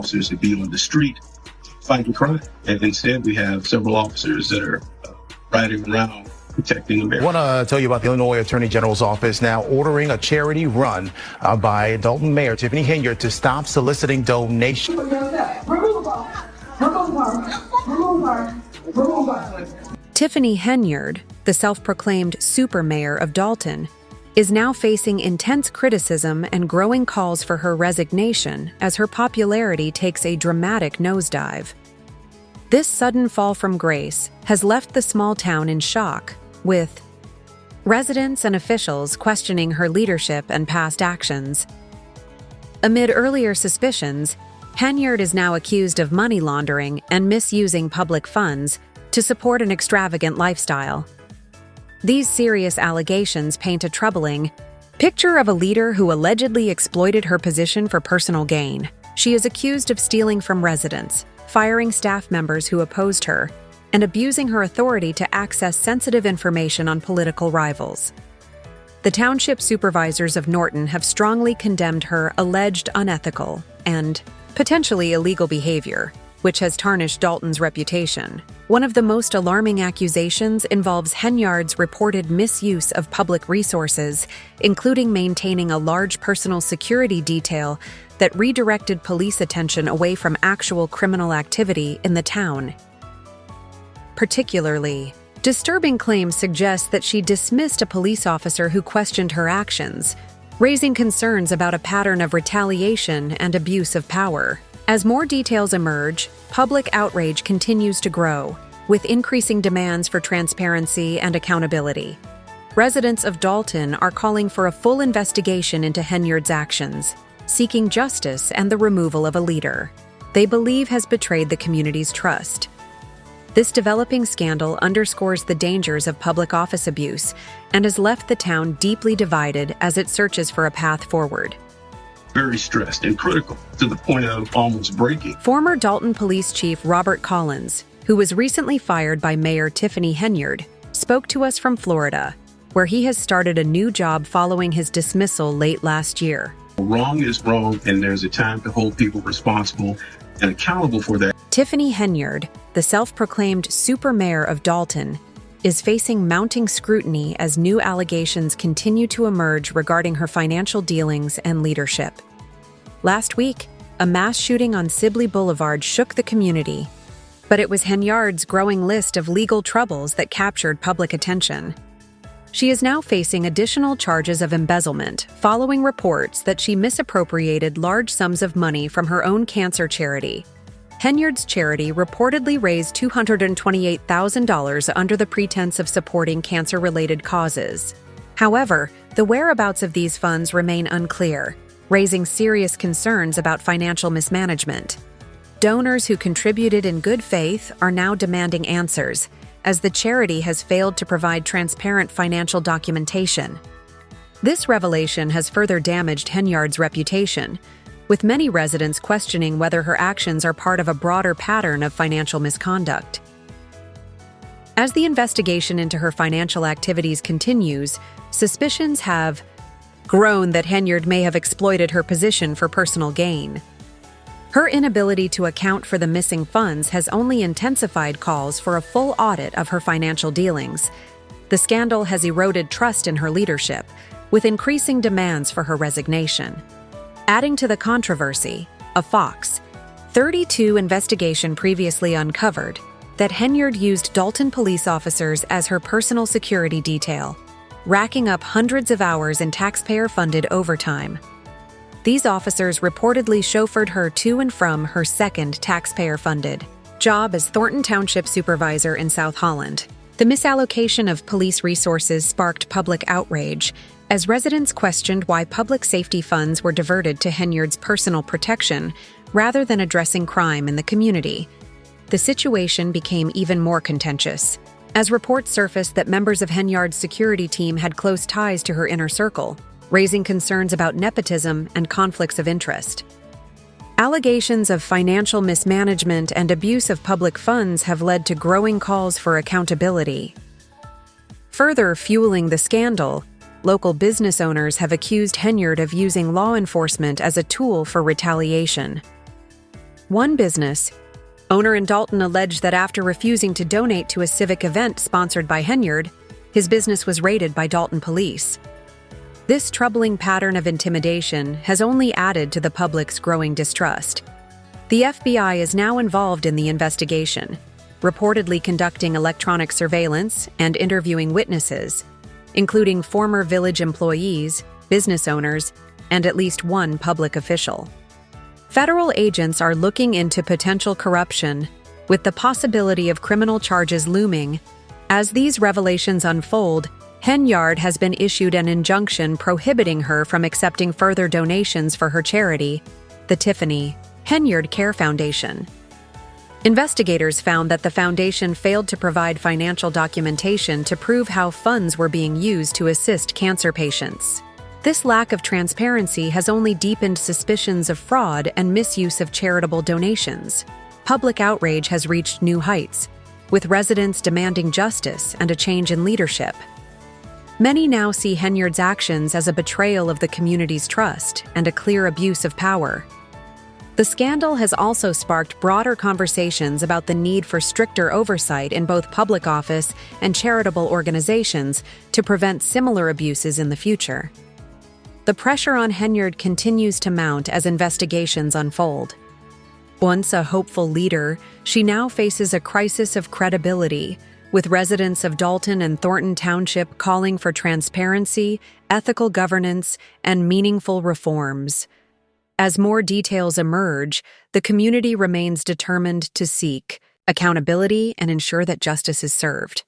officers to be on the street fighting crime. And instead, we have several officers that are riding around protecting America. I want to tell you about the Illinois Attorney General's office now ordering a charity run by Dalton Mayor Tiffany Henyard to stop soliciting donations. Tiffany Henyard, the self-proclaimed super mayor of Dalton, is now facing intense criticism and growing calls for her resignation as her popularity takes a dramatic nosedive. This sudden fall from grace has left the small town in shock, with residents and officials questioning her leadership and past actions. Amid earlier suspicions, Henyard is now accused of money laundering and misusing public funds to support an extravagant lifestyle. These serious allegations paint a troubling picture of a leader who allegedly exploited her position for personal gain. She is accused of stealing from residents, firing staff members who opposed her, and abusing her authority to access sensitive information on political rivals. The township supervisors of Norton have strongly condemned her alleged unethical and potentially illegal behavior, which has tarnished Dalton's reputation. One of the most alarming accusations involves Henyard's reported misuse of public resources, including maintaining a large personal security detail that redirected police attention away from actual criminal activity in the town. Particularly disturbing claims suggest that she dismissed a police officer who questioned her actions, raising concerns about a pattern of retaliation and abuse of power. As more details emerge, public outrage continues to grow, with increasing demands for transparency and accountability. Residents of Dalton are calling for a full investigation into Henyard's actions, seeking justice and the removal of a leader they believe has betrayed the community's trust. This developing scandal underscores the dangers of public office abuse and has left the town deeply divided as it searches for a path forward. Very stressed and critical to the point of almost breaking. Former Dalton Police Chief Robert Collins, who was recently fired by Mayor Tiffany Henyard, spoke to us from Florida, where he has started a new job following his dismissal late last year. Wrong is wrong, and there's a time to hold people responsible and accountable for that. Tiffany Henyard, the self-proclaimed super mayor of Dalton, is facing mounting scrutiny as new allegations continue to emerge regarding her financial dealings and leadership. Last week, a mass shooting on Sibley Boulevard shook the community, but it was Henyard's growing list of legal troubles that captured public attention. She is now facing additional charges of embezzlement following reports that she misappropriated large sums of money from her own cancer charity. Henyard's charity reportedly raised $228,000 under the pretense of supporting cancer-related causes. However, the whereabouts of these funds remain unclear, raising serious concerns about financial mismanagement. Donors who contributed in good faith are now demanding answers, as the charity has failed to provide transparent financial documentation. This revelation has further damaged Henyard's reputation, with many residents questioning whether her actions are part of a broader pattern of financial misconduct. As the investigation into her financial activities continues, suspicions have grown that Henyard may have exploited her position for personal gain. Her inability to account for the missing funds has only intensified calls for a full audit of her financial dealings. The scandal has eroded trust in her leadership, with increasing demands for her resignation. Adding to the controversy, a Fox 32 investigation previously uncovered that Henyard used Dalton police officers as her personal security detail, racking up hundreds of hours in taxpayer-funded overtime. These officers reportedly chauffeured her to and from her second taxpayer-funded job as Thornton Township Supervisor in South Holland. The misallocation of police resources sparked public outrage, as residents questioned why public safety funds were diverted to Henyard's personal protection rather than addressing crime in the community. The situation became even more contentious, as reports surfaced that members of Henyard's security team had close ties to her inner circle, raising concerns about nepotism and conflicts of interest. Allegations of financial mismanagement and abuse of public funds have led to growing calls for accountability. Further fueling the scandal, local business owners have accused Henyard of using law enforcement as a tool for retaliation. One business owner in Dalton alleged that after refusing to donate to a civic event sponsored by Henyard, his business was raided by Dalton police. This troubling pattern of intimidation has only added to the public's growing distrust. The FBI is now involved in the investigation, reportedly conducting electronic surveillance and interviewing witnesses, including former village employees, business owners, and at least one public official. Federal agents are looking into potential corruption, with the possibility of criminal charges looming. As these revelations unfold, Henyard has been issued an injunction prohibiting her from accepting further donations for her charity, the Tiffany Henyard Care Foundation. Investigators found that the foundation failed to provide financial documentation to prove how funds were being used to assist cancer patients. This lack of transparency has only deepened suspicions of fraud and misuse of charitable donations. Public outrage has reached new heights, with residents demanding justice and a change in leadership. Many now see Henyard's actions as a betrayal of the community's trust and a clear abuse of power. The scandal has also sparked broader conversations about the need for stricter oversight in both public office and charitable organizations to prevent similar abuses in the future. The pressure on Henyard continues to mount as investigations unfold. Once a hopeful leader, she now faces a crisis of credibility, with residents of Dalton and Thornton Township calling for transparency, ethical governance, and meaningful reforms. As more details emerge, the community remains determined to seek accountability and ensure that justice is served.